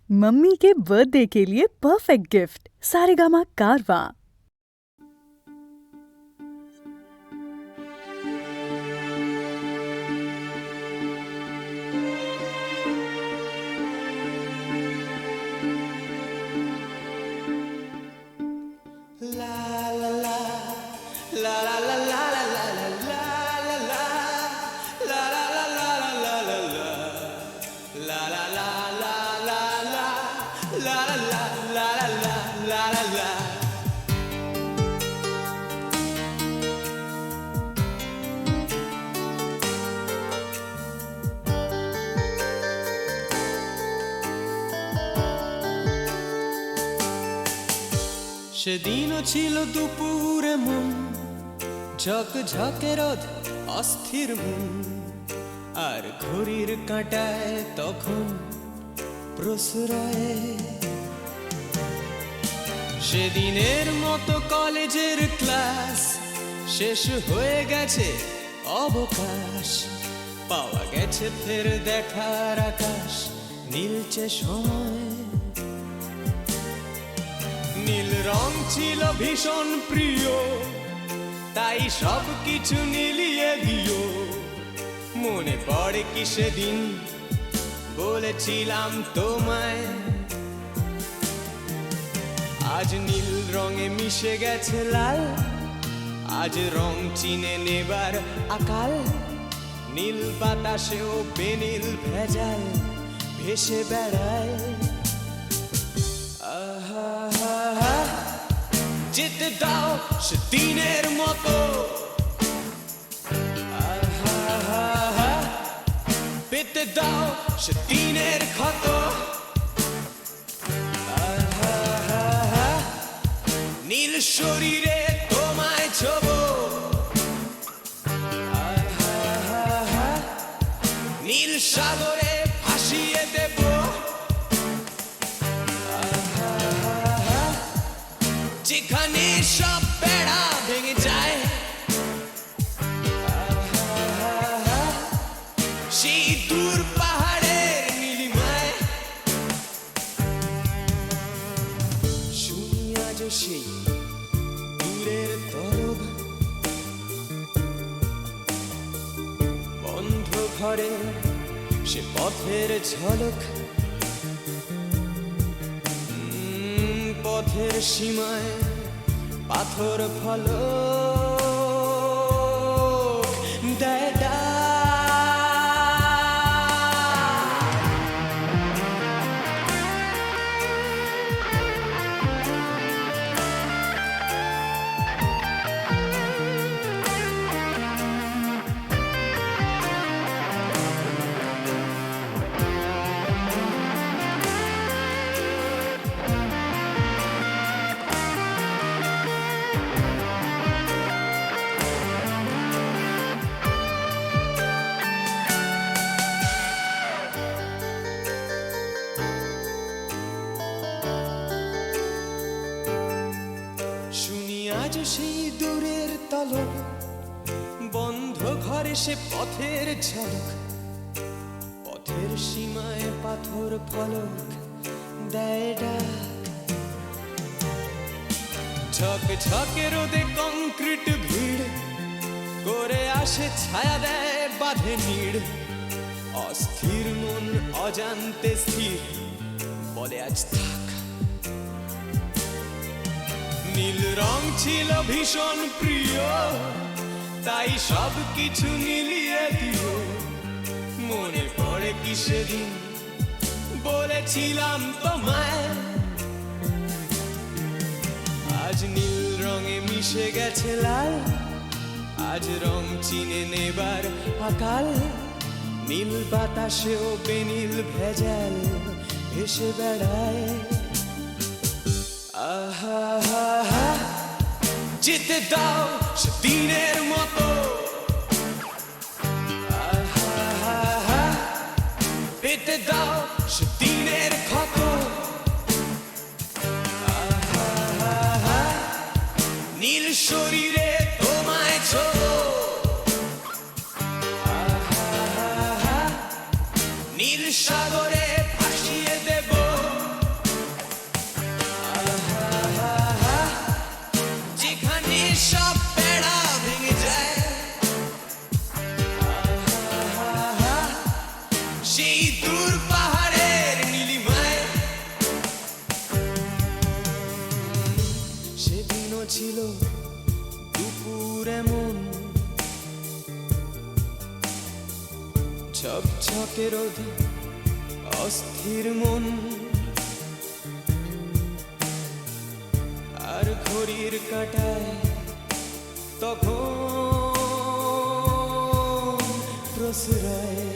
Mummy के birthday के लिए परफेक्ट गिफ्ट सारेगामा कारवां। সেদিনও ছিল দুপুরে মন ঝকঝকে রোদ অস্থির মন আর ঘড়ির কাঁটায় তখন প্রশ্রয়। সেদিনের মতো কলেজের ক্লাস শেষ হয়ে গেছে, অবকাশ পাওয়া গেছে, ফের দেখার আকাশ নীলচে সময়। নীল রং ছিল ভীষণ প্রিয়, তাই সব কিছু নীলিয়ে দিও। মনে পড়ে কি সেদিন বলেছিলাম তোমায়, আজ নীল রঙে মিশে গেছে লাল, আজ রং চিনে নেবার আকাল। নীল বাতাসেও বেনীল ভেজাল ভেসে বেড়ায়। যেতে দাও সেদিনের মতো, পেতে দাও সেদিনের ক্ষত। নীল শরীরে তোমায় ছোবো, নীল সাগরে ভাসিয়ে দেব। যেখানে সব বেড়া ভেঙে যায়, সেই দূর পাহাড়ের নীলিমায় শুনি আজ সেই দূরের তরব। বন্ধ ঘরে সে পথের ঝলক, পথের সীমায় পাথর ফলক দেয় ডাক। আজ সেই দূরের তলক, বন্ধ ঘরে সে পথের ঝলক, পথের সীমায় পাথর ফলক দেয় ডাক। ঝকঝকে রোদে কংক্রিট ভিড় করে আসে, ছায়া দেয় বাঁধে নীড়। অস্থির মন অজান্তে স্থির বলে আজ থাক। নীল রং ছিল ভীষণ প্রিয়, তাই সব কিছু মিলিয়ে দিও। মনে পড়ে কি সেদিন বলেছিলাম তোমায়, আজ নীল রঙে মিশে গেছে লাল, আজ রং চিনে নেবার আকাল। নীল বাতাসেও বেনীল ভেজাল ভেসে বেড়ায়। যেতে দাও সেদিনের মতো, পেতে দাও সেদিনের ক্ষত। নীল শরীরে তোমায় ছোবো, নীল সাগরে ভাসিয়ে দেব। কষ্টের অধীন অস্থির মন আর ঘড়ির কাঁটায় তখন প্রসরায়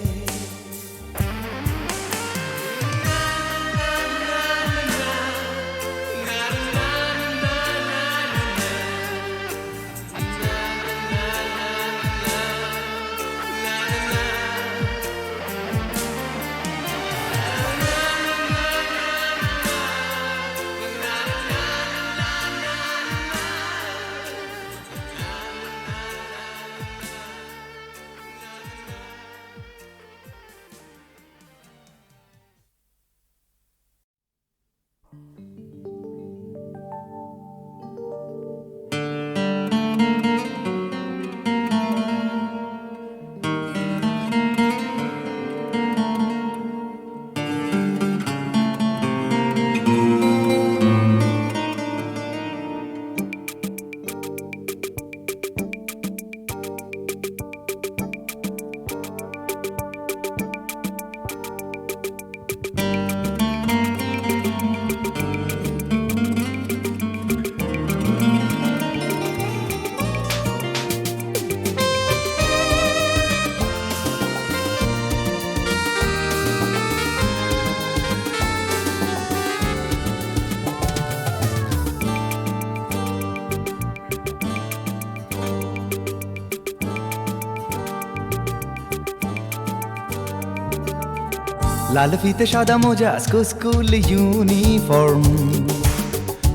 লাল ফিতে সাদা মোজা স্কুল ইউনিফর্ম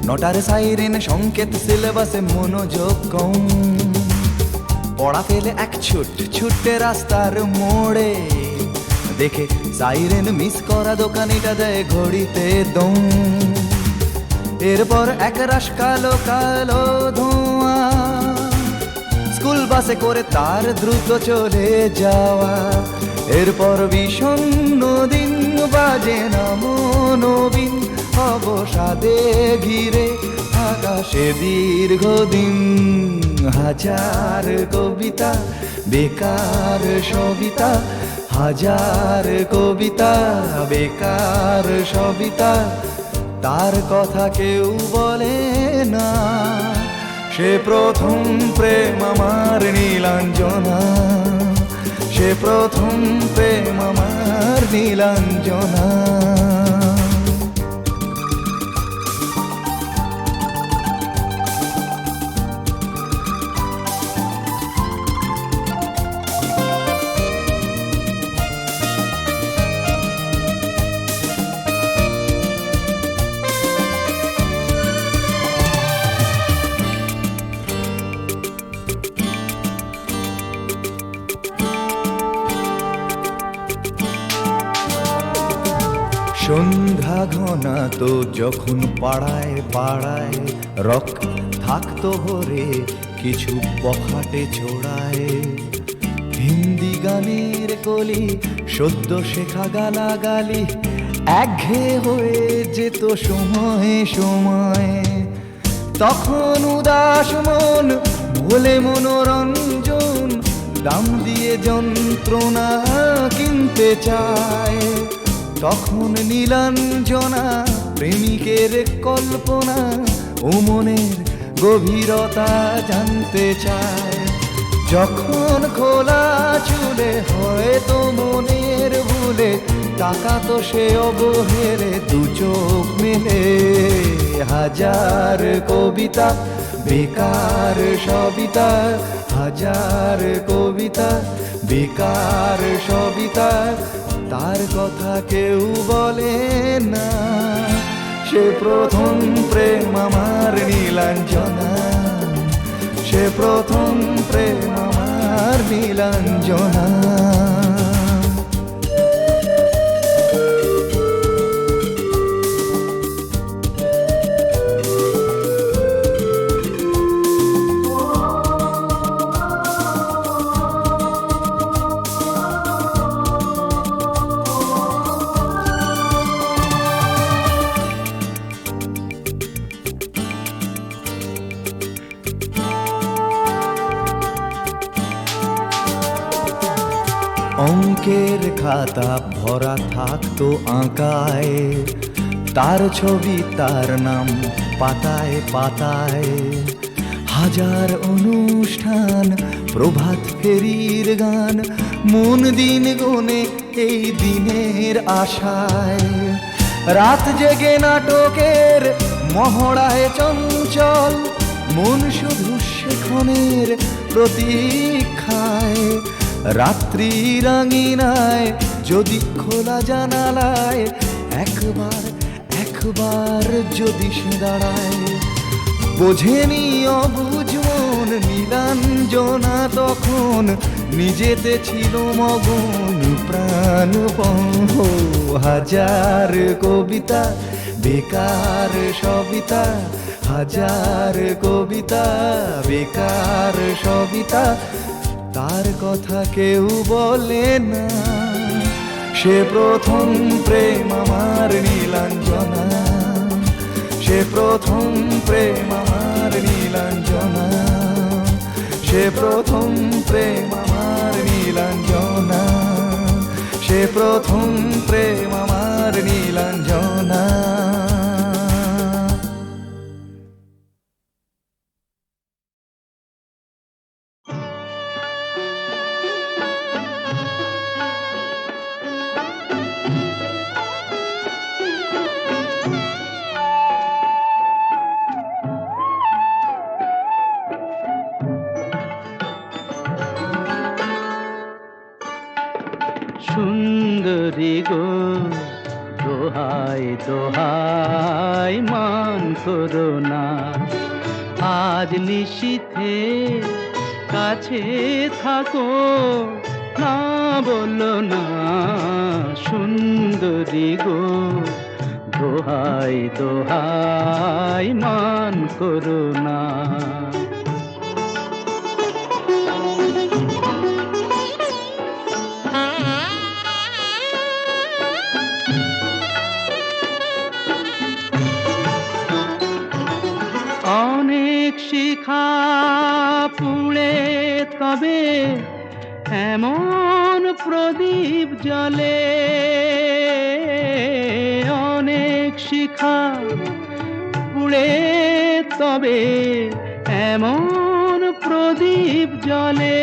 নটার সাইরেন সংকেত সিলেবাসে মনোযোগ কম পড়া ফেলে এক ছুটে রাস্তার মোড়ে দেখে সাইরেন মিস করা দোকানিটা দেয় ঘড়িতে দম এরপর এক রাশ কালো কালো ধোঁয়া স্কুল বাসে করে তার দ্রুত চলে যাওয়া এরপর বিষণ্ণ দিন বাজে না মনোবিন অবসাদে ঘিরে আকাশে দীর্ঘদিন হাজার কবিতা বেকার সবিতা হাজার কবিতা বেকার সবিতা তার কথা কেউ বলে না সে প্রথম প্রেম আমার নীলাঞ্জনা সে প্রথম প্রেম আমার নীলাঞ্জনা সন্ধ্যা ঘনা তো যখন পাড়ায় পাড়ায় রক থাকতো ভরে কিছু বখাটে ছোড়ায় হিন্দি গানের কলি সদ্য শেখা গালাগালি একঘেয়ে হয়ে যেত সময়ে সময়ে তখন উদাস মন ভোলে মনোরঞ্জন দাম দিয়ে যন্ত্রণা কিনতে চায় তখন নীলাঞ্জনা প্রেমিকের কল্পনা ও মনের গভীরতা জানতে চায় যখন খোলা চুলে হয়তো মনের ভুলে তাকাতো সে অবহেলে দু চোখ মেলে হাজার কবিতা বেকার সবিতা হাজার কবিতা বেকার সবিতা তার কথা কেউ বলে না সে প্রথম প্রেম আমার নীলাঞ্জনা সে প্রথম প্রেম আমার নীলাঞ্জনা অঙ্কের খাতা ভরা থাকতো আঁকায়, তার ছবি তার নাম পাতায় পাতায়। হাজার অনুষ্ঠান, প্রভাত ফেরির গান, মন দিন গুনে এই দিনের আশায়। রাত জেগে নাটকের মহড়ায় চঞ্চল, মন শুধু সেক্ষণের প্রতীক্ষায়। রাত্রি রাঙিনায় যদি খোলা জানালায় একবার একবার যদি সে দাঁড়ায়, বোঝেনি অবুঝ মন নীলাঞ্জনা তখন, নিজেতে ছিল মগন প্রাণপণ। হাজার কবিতা বেকার সবিতা, হাজার কবিতা বেকার সবিতা, তার কথা কেউ বলে না। সে প্রথম প্রেম আমার নীলাঞ্জনা, সে প্রথম প্রেম আমার নীলাঞ্জনা, সে প্রথম প্রেম আমার নীলাঞ্জনা, সে প্রথম প্রেম আমার নীলাঞ্জনা। সুন্দরী গো দোহাই দোহাই মান করো না, আজ নিশীথে কাছে থাকো, না বলো না। সুন্দরী গো দোহাই দোহাই মান করো না। অনেক শিখা পুড়ে তবে এমন প্রদীপ জ্বলে, অনেক শিখা পুড়ে তবে এমন প্রদীপ জ্বলে।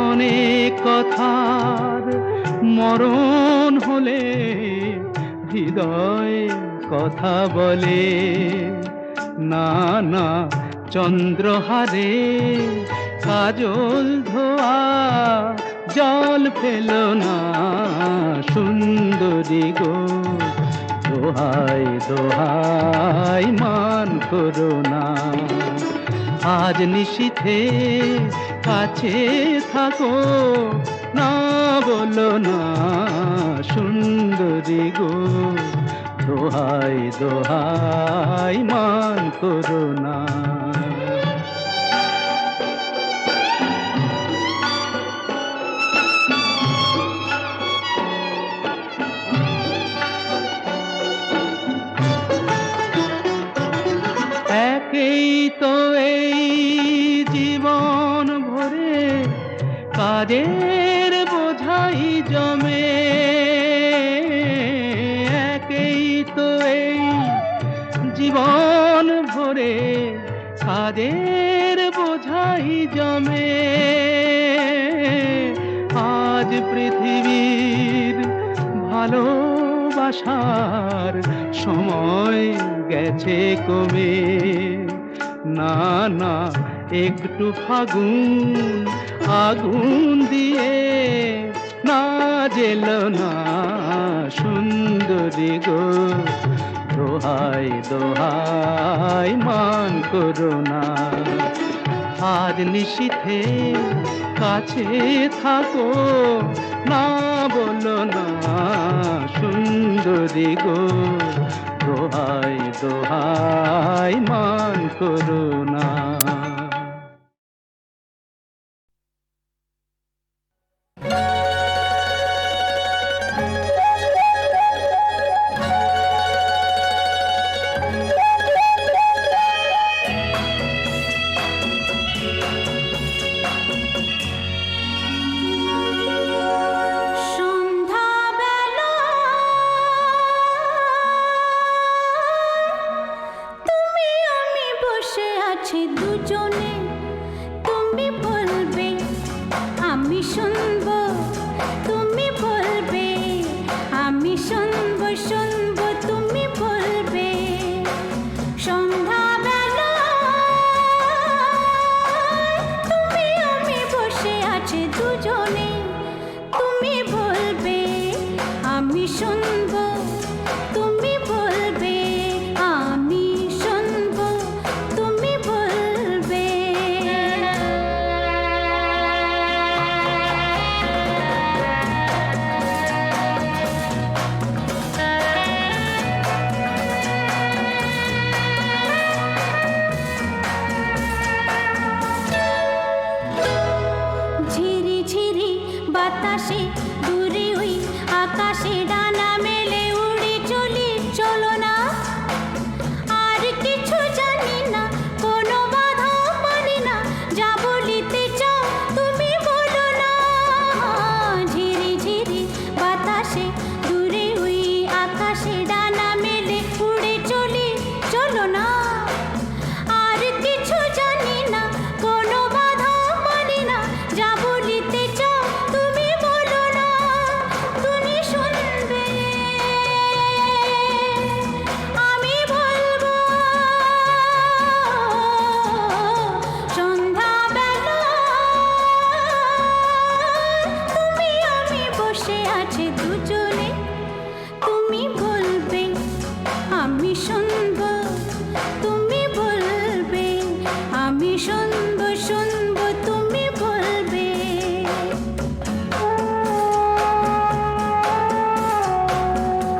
অনেক কথার মরণ হলে হৃদয় কথা বলে, না না চন্দ্রহারে কাজল ধোয়া জল ফেল না। সুন্দরী গো দোহাই দোহাই মান করো না, আজ নিশীথে কাছে থাকো, না বলো না। সুন্দরী গো দোহাই দোহাই মান করো না। একেই তো এই জীবন ভরে কাজের বোঝাই জমে, একেই তো এই জীবন ভরে কাজের বোঝাই জমে। আজ পৃথিবীর ভালোবাসার সময় গেছে কমে, না না একটু ফাগুন আগুন দিয়ে না জেল না। সুন্দরী গো দোহাই দোহাই মান করো না, আজ নিশীথে কাছে থাকো, না বলো না। সুন্দরী গো দোহাই দোহাই মান করো না। আছে দুজনে তুমি বলবে আমি শুনবো তুমি বলবে আমি শুনবো শুনবো তুমি বলবে সন্ধ্যাবেলা তুমি আমি বসে আছে দুজনে তুমি বলবে আমি শুনবো তুমি বলবে আমি শুনবো তুমি বলবে ঝিরি ঝিরি বাতাসে দূরে ওই আকাশে ডানা মেলে উড়ে চলি চলো না আর কিছু জানি না কোনো বাধা মানি না যা বলিতে চাও তুমি বলো না ঝিরি ঝিরি বাতাসে দূরে ওই আকাশে ডানা মেলে উড়ে চলি চলো না আর কিছু জানি না কোনো বাধা মানি না যা বলিতে চাও তুমি বলো না তুমি শুনবে আমি বলবো সন্ধ্যাবেলা তুমি আমি বসে আছে দুজনে তুমি বলবে আমি শুনবো তুমি বলবে আমি শুনবো শুনবো তুমি বলবে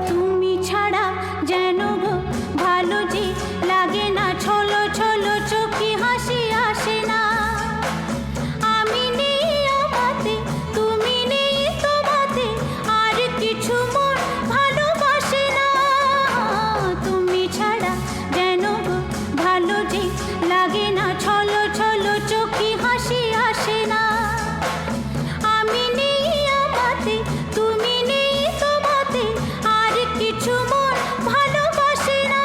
তুমি ছাড়া যেন গো ভালো যে লাগে না ছলো ছলো চোখে হাসি আসে না আমি নেই আমাতে তুমি নেই তোমাতে আর কিছু মন ভালোবাসে না তুমি ছাড়া যেন গো ভালো যে লাগে না ছলো ছলো চোখে হাসি আসে না আমি নেই আমাতে তুমি নেই তোমাতে আর কিছু মন ভালোবাসে না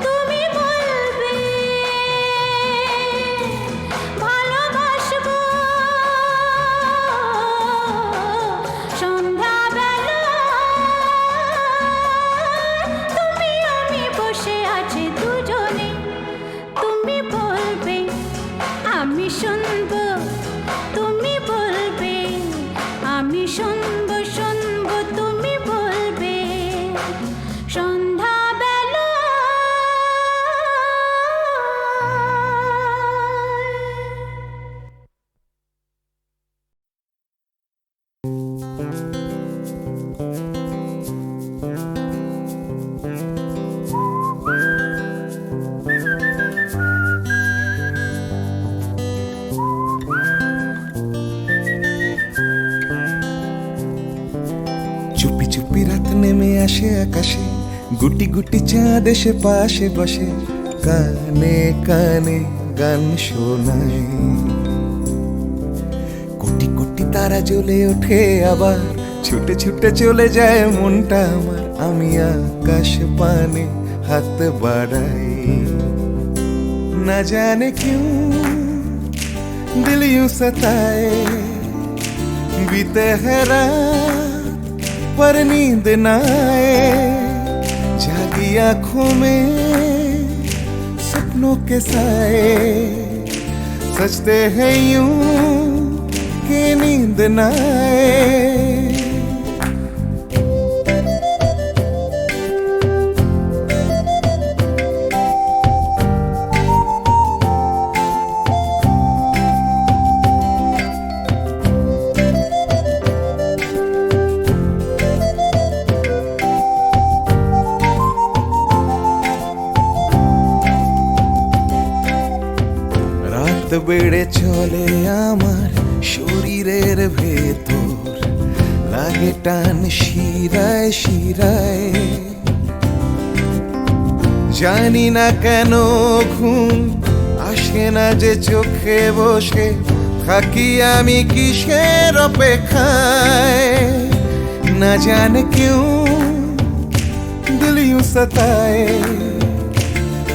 তুমি বলবে ভালোবাসবো সন্ধ্যাবেলা তুমি আমি বসে আছে দুজনে তুমি বলবে আমি শুনবো তুমি বলবে আমি শুনবো শুনবো তুমি বলবে সন্ধ্যাবেলা চুপি চুপি রাত নেমে আসে আকাশে গুটি গুটি চাঁদ এসে পাশে বসে কানে কানে গান শোনায় কোটি কোটি তারা জ্বলে ওঠে আবার ছুটে ছুটে চলে যায় মনটা আমার আমি আকাশ পানে হাত বাড়াই না জানে क्यों दिल यूं सताए बीते है रात पर नींद न आए जागी आंखों में सपनों के साए सजते हैं यूं कि नींद न आए রাত বেড়ে চলে আমার শরীরের ভেতর লাগে টান শিরায় শিরায় জানি না কেন ঘুম আসে না যে চোখে বসে থাকি আমি কিসের অপেক্ষায় না জানে क्यों दिल यूं सताए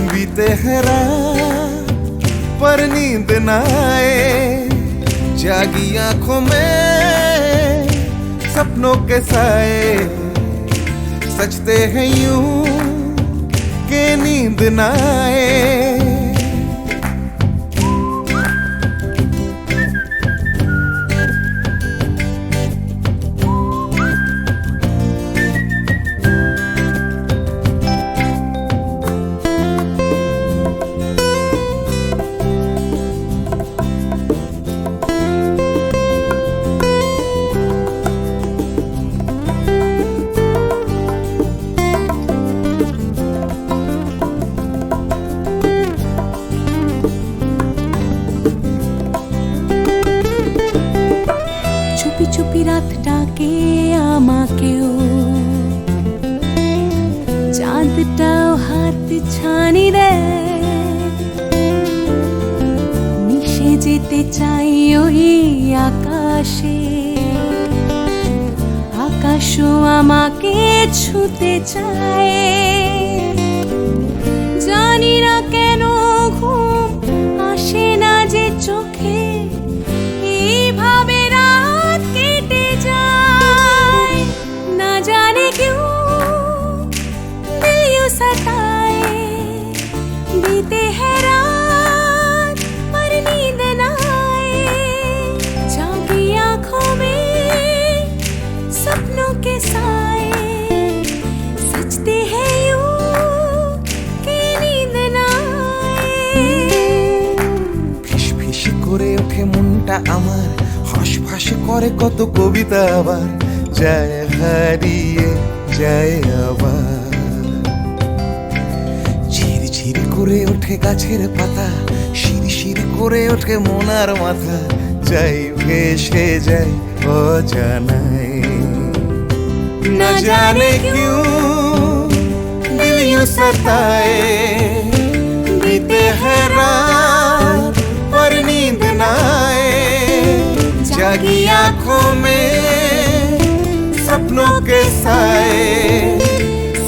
बीते है रात पर नींद न आए, जागी आंखों में सपनों के साए, सजते हैं यूं के नींद न आए। চুপি চুপি রাত ডাকে আমাকেও, চাঁদটাও হাত ছানি দেয়, মিশে যেতে চাই ওই আকাশে, আকাশও আমাকে ছুতে চায়। জানি না কেন ঘুম আসে না যে চোখে, এইভাবে রাত কেটে যায়। না জানে क्यों दिल यूं सताए, बीते है रात पर नींद न आए, जागी आंखों में सपनों के साए, सजते हैं यूं कि नींद न आए। ফিস ফিস করে ওঠে মনটা আমার, হাঁস করে কত কবিতা আবার, যায় হারিয়ে যায় আবার। ঝিরঝির করে ওঠে গাছের পাতা, শিরশির করে ওঠে মনার মাথা, যাই ভেসে যায় অজানায়। না জানে क्यों दिल यूं सताए, बीते है रात पर नींद न आए, जागी आंखों में सपनों के साए,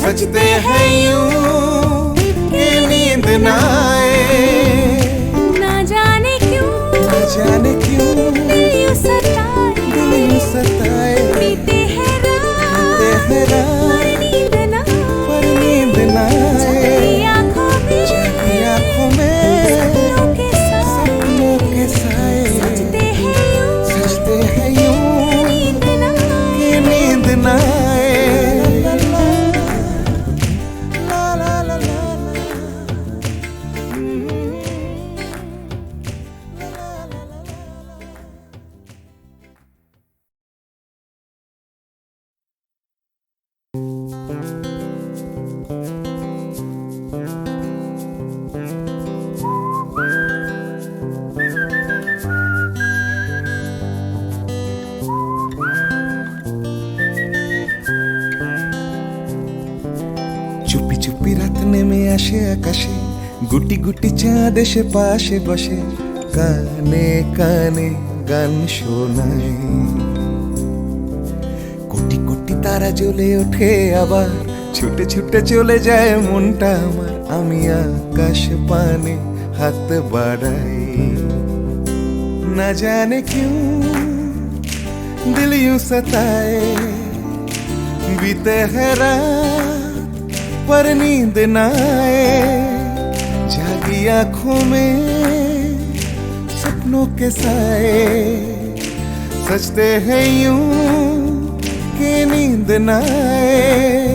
सजते हैं यूं कि नींद न आए। ना जाने क्यों दिल यूं सताए, बीते है रात पर नींद न पर नींद न आए, जागी आंखों में सपनों के साए, सजते हैं सजते हैं यूं नींद न आए। कि नींद न आए। চুপি চুপি রাত নেমে আসে আকাশে, গুটি গুটি চাঁদ এসে পাশে বসে, কানে কানে গান শোনায়। কোটি কোটি তারা জ্বলে ওঠে আবার, ছুটে ছুটে চলে যায় মনটা আমার, আমি আকাশ পানে হাত বাড়াই। না জানে क्यों दिल यूं सताए, बीते है रात पर नींद न आए, जागी आंखों में सपनों के साए, सजते हैं यूं कि नींद न आए।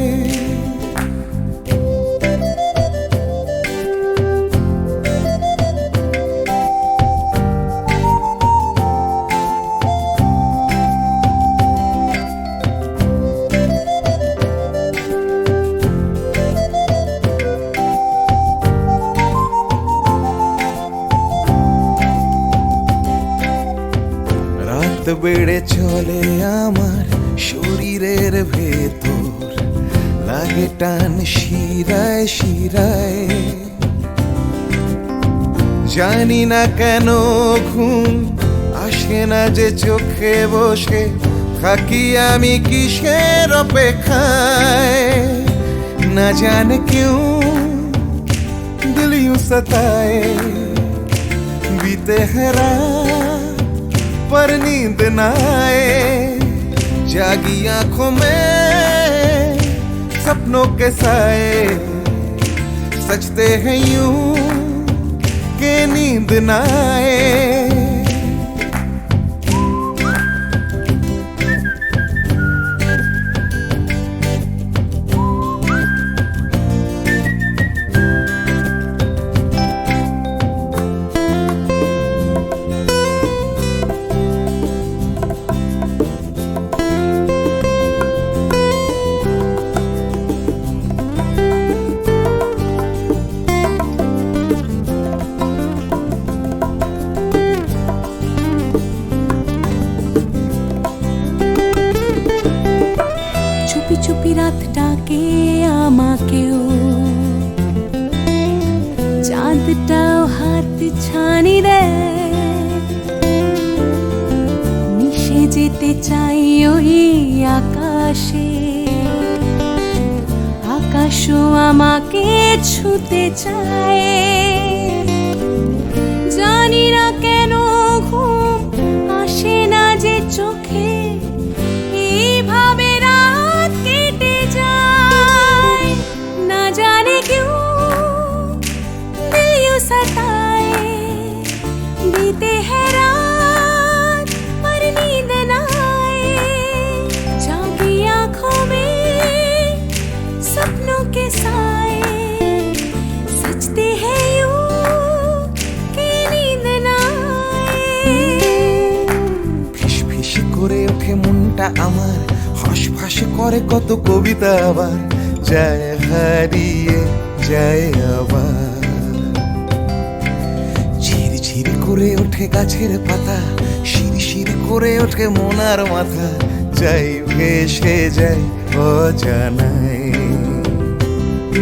রাত বেড়ে চলে আমার শরীরের ভেতর, লাগে টান শিরায় শিরায়, জানি না কেন ঘুম আসে না যে চোখে বসে, থাকি আমি কিসের অপেক্ষায়। না জানে क्यों दिल यूं सताए, बीते हैं रात पर नींद न आए, जागी आंखों में सपनों के साए, सजते हैं यूं के नींद न आए। চুপি চুপি রাত ডাকে আমাকেও, চাঁদটাও হাত ছানি দেয়, মিশে যেতে চাই ওই আকাশে, আকাশও আমাকে ছুতে চায়। জানি না কেন ঘুম আসে না যে চোখে, এইভাবে রাত কেটে যায়। না জানে কেউ दिल यूं सताए, बीते हैं रात पर नींद न आए, जागी आंखों में सपनों के साए, सजते हैं यूं कि नींद न आए। ফিস ফিস করে ওঠে মনটা আমার, হাঁস করে কত কবিতা আবার, যায় হারিয়ে যায় আবার। ঝিরঝির করে ওঠে গাছের পাতা, শিরশির করে ওঠে মনার মাথা, যাই ভেসে যায় অজানায়।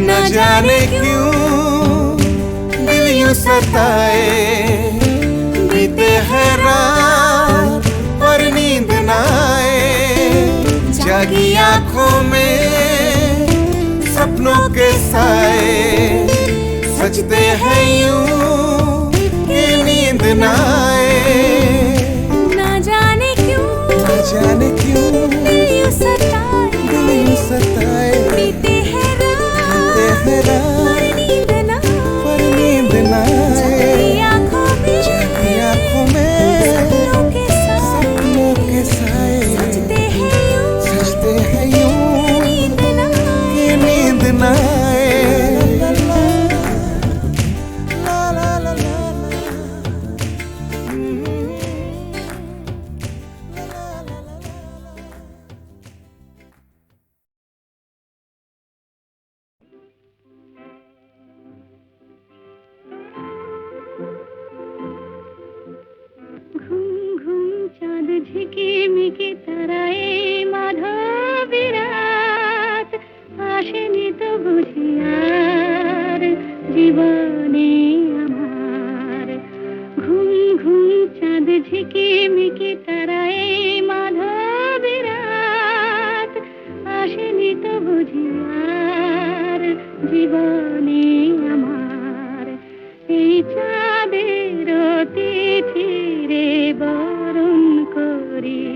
না জানে क्यों दिल यूं सताए, बीते हैं रात पर नींद न आए, जागी आंखों में सपनों के साए, सजते हैं यूं कि नींद न आए। ना जाने क्यों दिल यूं सताए, बीते हैं रात पर नींद न पर नींद न आए, जागी आंखों में सपनों के साए, सपनों के साए, सजते हैं यूं सजते हैं यूं नींद न आए। कि नींद न आए। ला ला ला ला ঘুম ঘুম চাঁদ ঝিকিমিকি তারায় মাধবী রাত, আসেনি তো বুঝি আর জীবনে আমার। ঘুম ঘুম চাঁদ ঝিকিমিকি তারায় মাধবী রাত, আসেনি তো বুঝি আর জীবনে আমার। এই চাঁদের তিথিরে বরণ করি,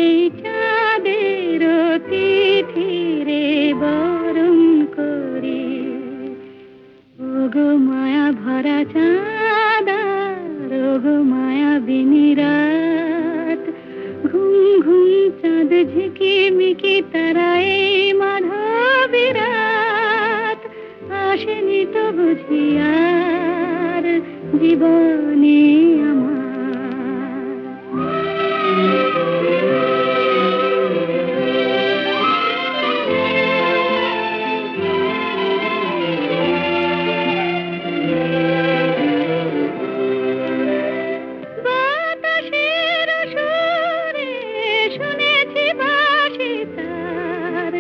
এই চাঁদের তিথিরে বরণ করি। ওগো মায়া ভরা চাঁদার, ওগো মায়া বিনি রাত, ঘুম ঘুম চাঁদ ঝিকিমিকি তারায় মাধবী রাত, আসেনি তো বুঝি আর জীবনে আমার। বাতাসের সুরে শুনেছি বাঁশি তার,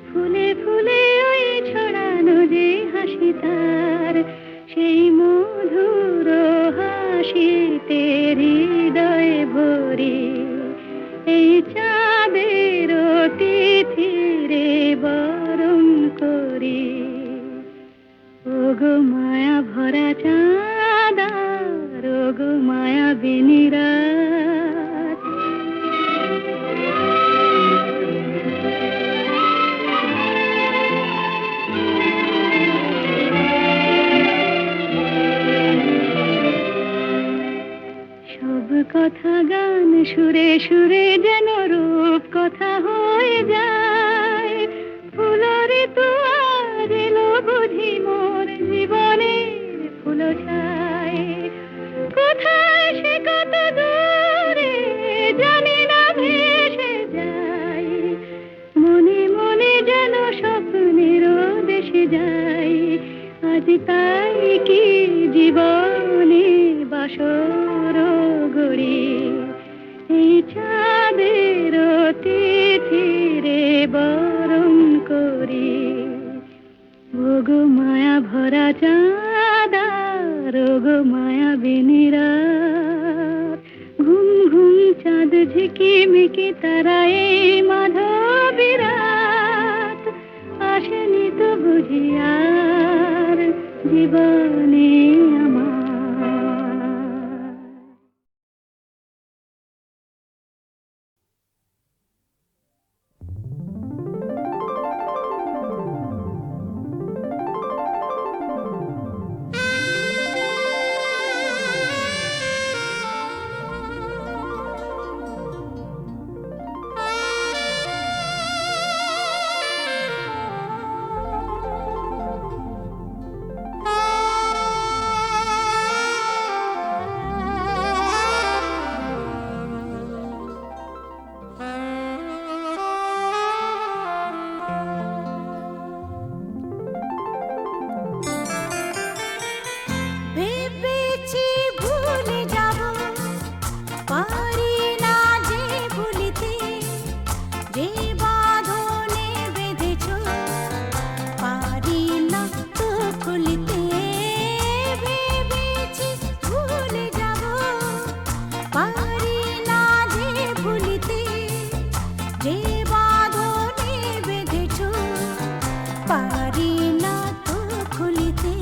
ফুলে ফুলে ওই ছড়ানো যে হাসি তার, সেই মধুর হাসিতে হৃদয়ে ভরি। এই চাঁদের তিথিরে বরণ করি, ওগো মায়া ভরা চাঁদার, বেনিরাত। সব কথা গান সুরে সুরে যেন রূপ কথা হয়ে যায়। ফুলরে তো আর এলো বুঝি মোর জীবনের ফুল ছায়। কোথায় সে কত দূরে জানি না ভেসে যায়। মনে মনে যেন স্বপ্নের দেশে যাই। আজ তাই কি জীবনে বাসর গড়ি। এই চাঁদের তিথিরে বরণ করি। ওগো মায়া ভরা চাঁদা রোগো মায়া বেনিরাত। ঘুম ঘুম চাঁদ ঝিকিমিকি তারা এই মাধবী রাত। আসেনি তো বুঝি আর জীবনে আমার। ভেবেছি ভুলে যাব, পারি না যে ভুলিতে। যে বাঁধনে বেঁধেছ পারি না তো খুলিতে। ভেবেছি ভুলে যাব, পারি না যে ভুলিতে। যে বাঁধনে বেঁধেছ পারি না তো খুলিতে।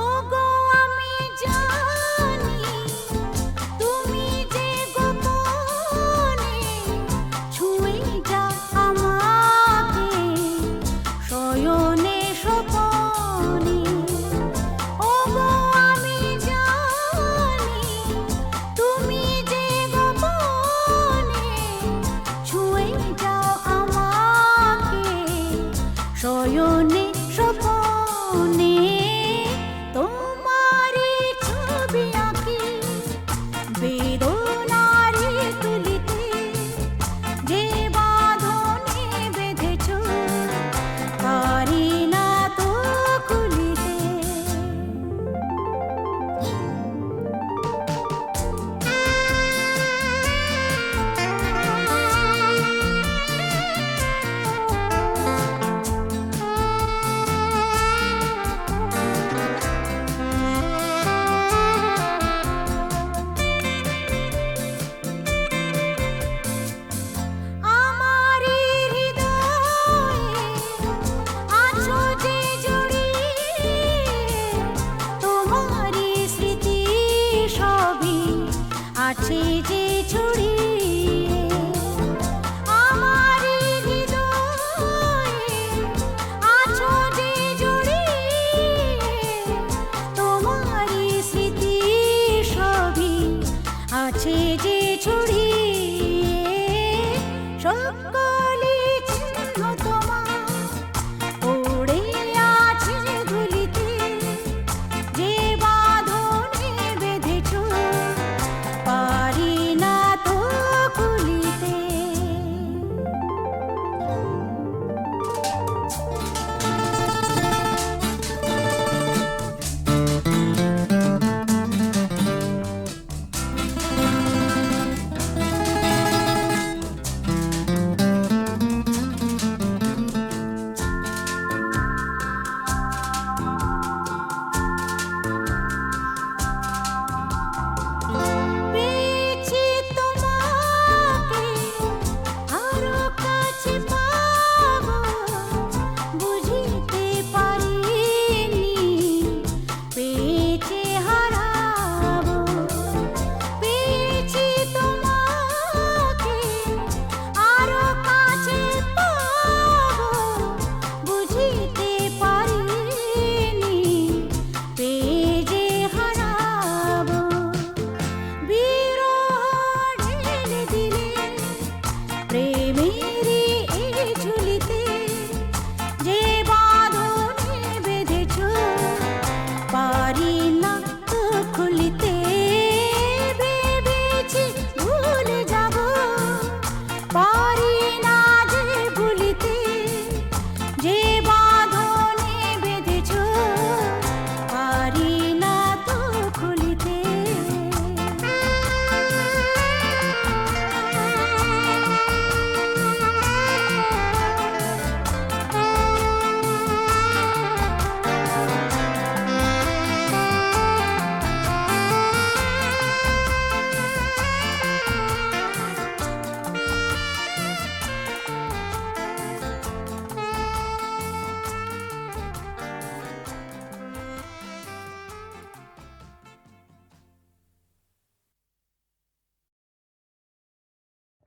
ওগো আমি জানি তুমি যে গোপনে ছুঁয়ে যাও আমাকে শয়নে স্বপনে। ওগো আমি জানি তুমি যে গোপনে ছুঁয়ে যাও আমাকে শয়নে স্বপনে। তোমারি ছবি আঁকি বেদনারি তুলিতে। যে বাঁধনে বেঁধেছ পারি না তো খুলিতে। আমারি হৃদয়ে আছো যে জড়িয়ে। তোমারি স্মৃতি সবই আছে যে ছড়িয়ে। আমারি হৃদয়ে আছো যে জড়িয়ে। তোমারি স্মৃতি সবই আছে যে ছড়িয়ে। সকলি চিহ্ন তোমার পড়ে আছে ধুলিতে। যে বাঁধনে বেঁধেছ পারি না তো খুলিতে।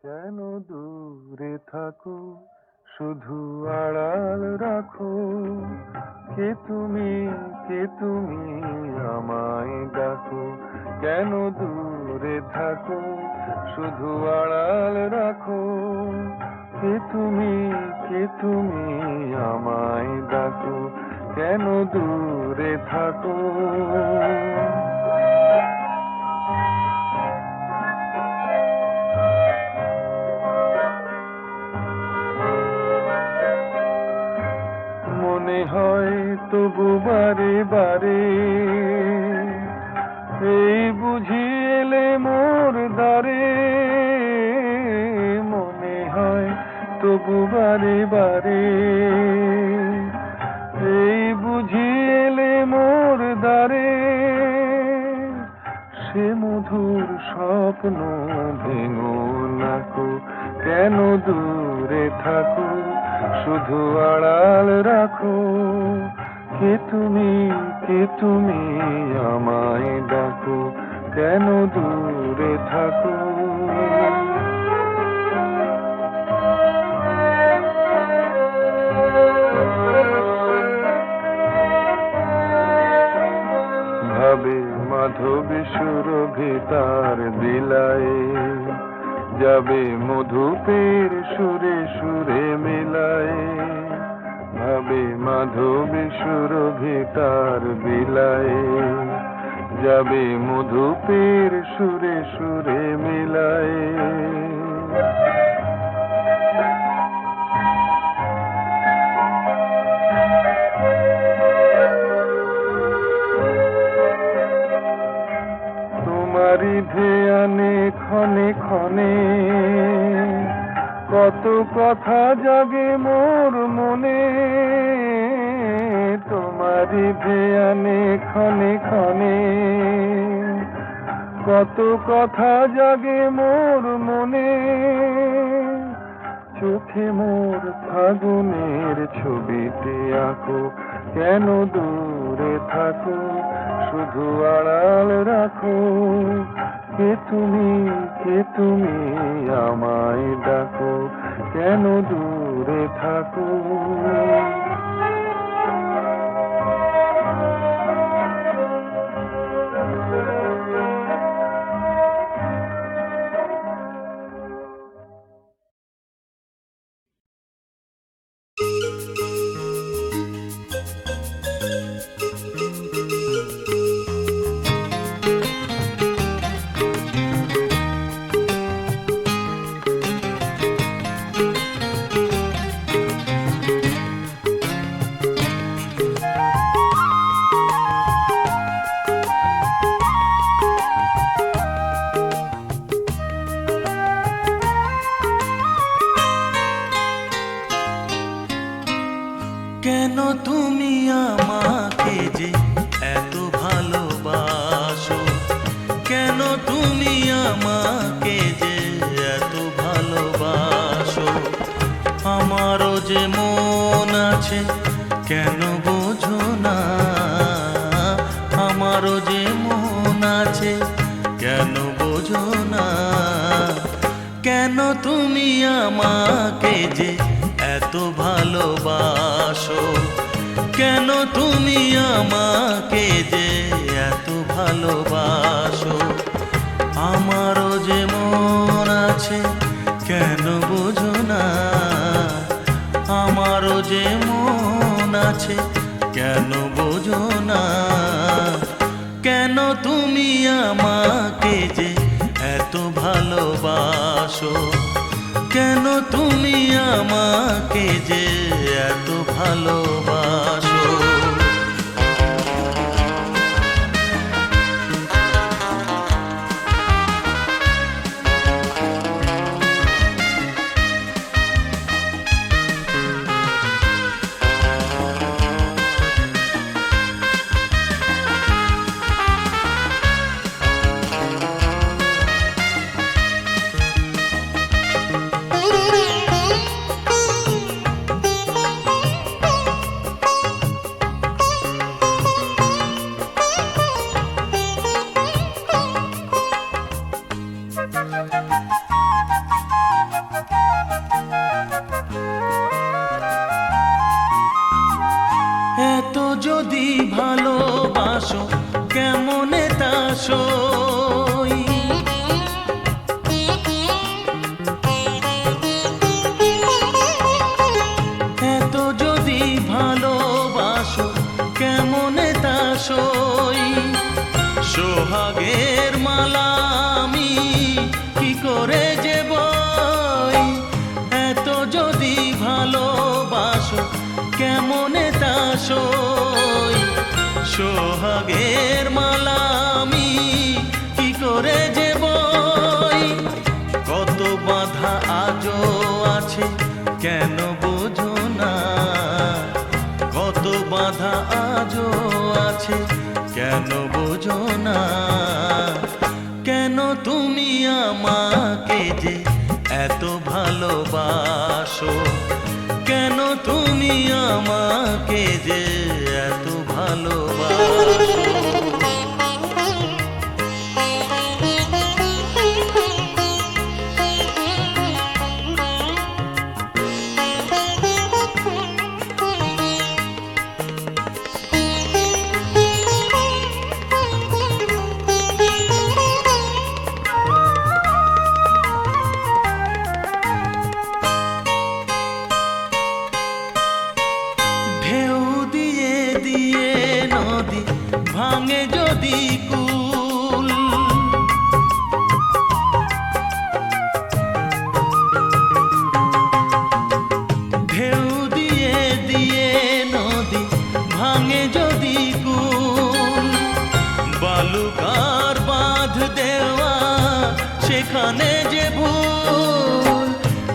কেন দূরে থাকো, শুধু আড়াল রাখো, কে তুমি, কে তুমি আমায় ডাকো। কেন দূরে থাকো, শুধু আড়াল রাখো, কে তুমি, কে তুমি আমায় ডাকো। কেন দূরে থাকো। মনে হয় তবু বারে বারে, এই বুঝি এলে মোর দ্বারে। মনে হয় তবু বারে বারে, এই বুঝি এলে মোর দ্বারে। সে মধুর স্বপ্ন ভেঙো নাকো, কেন দূরে থাকো, শুধু আড়াল রাখো, কে তুমি, কে তুমি আমায় ডাকো। কেন দূরে থাকো। ভাবে মাধবী সুরভি তার বিলায়, যাবে মধুপের সুরে সুরে মিলায়। ভাবে মাধবী সুরভি তার বিলায়, যাবে মধুপের সুরে সুরে মিলায়। তোমারি ধ্যানে ক্ষণে ক্ষণে, কত কথা জাগে মোর মনে। তোমারি ধ্যানে ক্ষণে ক্ষণে, কত কথা জাগে মোর মনে। চোখে মোর ফাগুনের ছবিতে আঁকো, কেন দূরে থাকো, শুধু আড়াল রাখো, কে তুমি, কে তুমি আমায় ডাকো। কেন দূরে থাকো। কেন তুমি আমাকে যে এত ভালোবাসো, কেন তুমি আমাকে যে এত ভালোবাসো। আমারও যে মন আছে কেন বোঝো না, আমারও যে মন আছে কেন বোঝো না। কেন তুমি আমাকে যে এত ভালোবাসো, কেন তুমি আমাকে যে এত ভালোবাসো। আমারও যে মন আছে কেন বোঝো না, আমারও যে মন আছে কেন বোঝো না। কেন তুমি আমাকে যে এত ভালোবাসো, কেন তুমি আমাকে যে এত ভালোবাসো। যদি ভালোবাসো কেমনে তা সই। এত যদি ভালোবাসো কেমনে তা সই। সোহাগের মালা আমি কি করে যে বই। এত যদি ভালোবাসো কেমনে তা সই। সোহাগের মালা আমি কি করে যে বই। কত বাধা আজও আছে কেন বোঝো না। কত বাধা আজও আছে কেন বোঝো না। কেন তুমি আমাকে যে এত ভালোবাসো। কেন তুমি আমাকে যে এত ভালোবাসো। ঢেউ দিয়ে দিয়ে নদী ভাঙে যদি কুল। ঢেউ দিয়ে দিয়ে নদী ভাঙে যদি কুল। বালুকার বাঁধ দেওয়া সেখানে যে ভুল।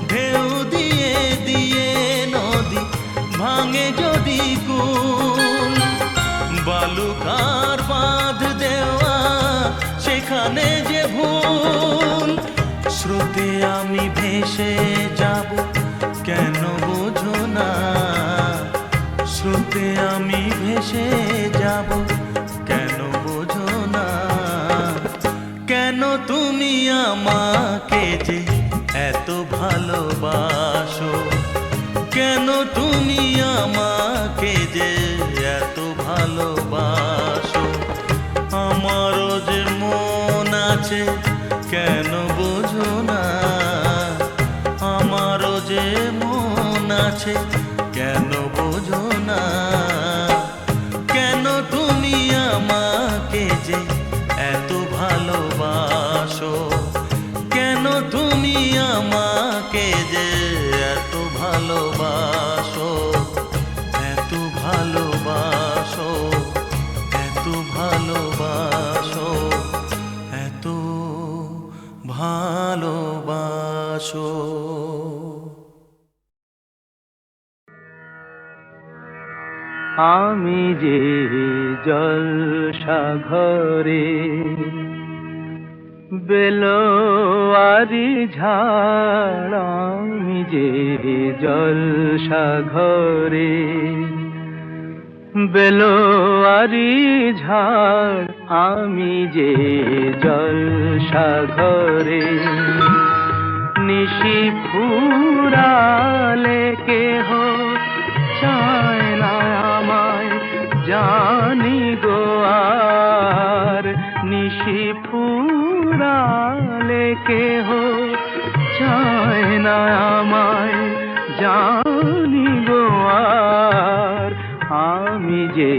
ঢেউ দিয়ে দিয়ে নদী ভাঙে যদি কুল। বালুকার বাঁধ দেওয়া সেখানে যে ভুল। স্রোতে আমি ভেসে যাব কেন বোঝো না। স্রোতে আমি ভেসে যাব কেন বোঝো না। কেন তুমি আমাকে যে এত ভালোবাসো। কেন তুমি আমাকে যে এত ভালোবাসো। আমারও যে মন আছে কেন বোঝো না। আমারও যে মন আছে কেন বোঝো না। কেন তুমি আমাকে যে এত ভালোবাসো। কেন তুমি আমাকে যে এত ভালোবাসো। এত ভালোবাসো। এত ভালোবাসো। এত ভালোবাসো। আমি যে জলসাঘরে বেলোয়ারি ঝাড়। আমি যে জলসাঘরে বেলোয়ারি ঝাড়। আমি যে জলসাঘরে নিশি ফুরালে কেহ চায় না আমায় জানি গো আর। নিশি ফুরালে কেহ চায় না আমায় জানি গো আর। আমি যে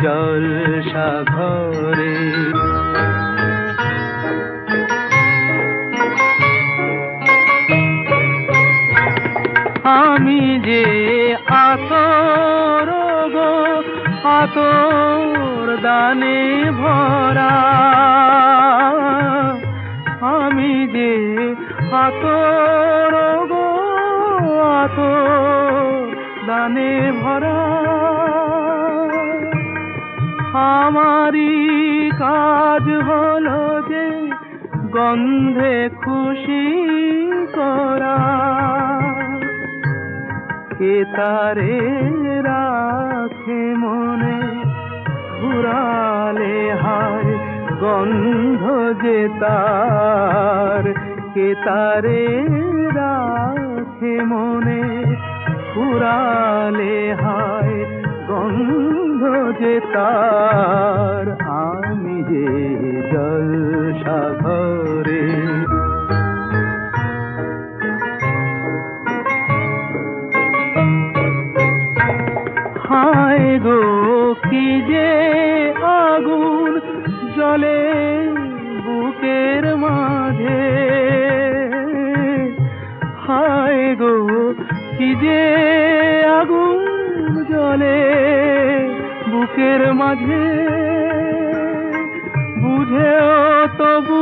জলসাঘরে আমি যে আতর গো আতর দানে ভরা। আমি যে আতর গো আতর দানে ভরা। আমারই কাজ হলো যে গন্ধে খুশি করা। কে তারে রাখে মনে ফুরালে হায় গন্ধ যে তার। কে তারে রাখে মনে ফুরালে হায় গন্ধ যে তার, আমি যে জলসাঘরে। হায় গো কি যে আগুন জ্বলে বুকের মাঝে, হায় গো কি যে আগুন জ্বলে বুকের মাঝে, বুঝেও তবু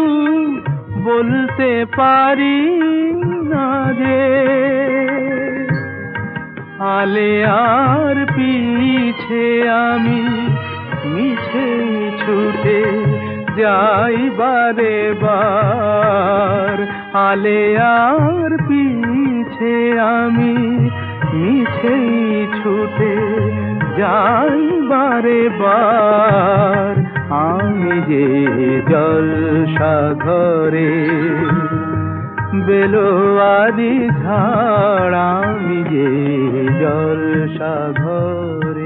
বলতে পারি না যে, আলে আর পিছে আমি মিছে ছুটে যাই বারে বার, আলে আর পিছে আমি মিছে ছুটে যাই বারে বার, আমি যে জলসাঘরে বেলোয়ারি ঝাড়, আমি যে জলসাঘরে।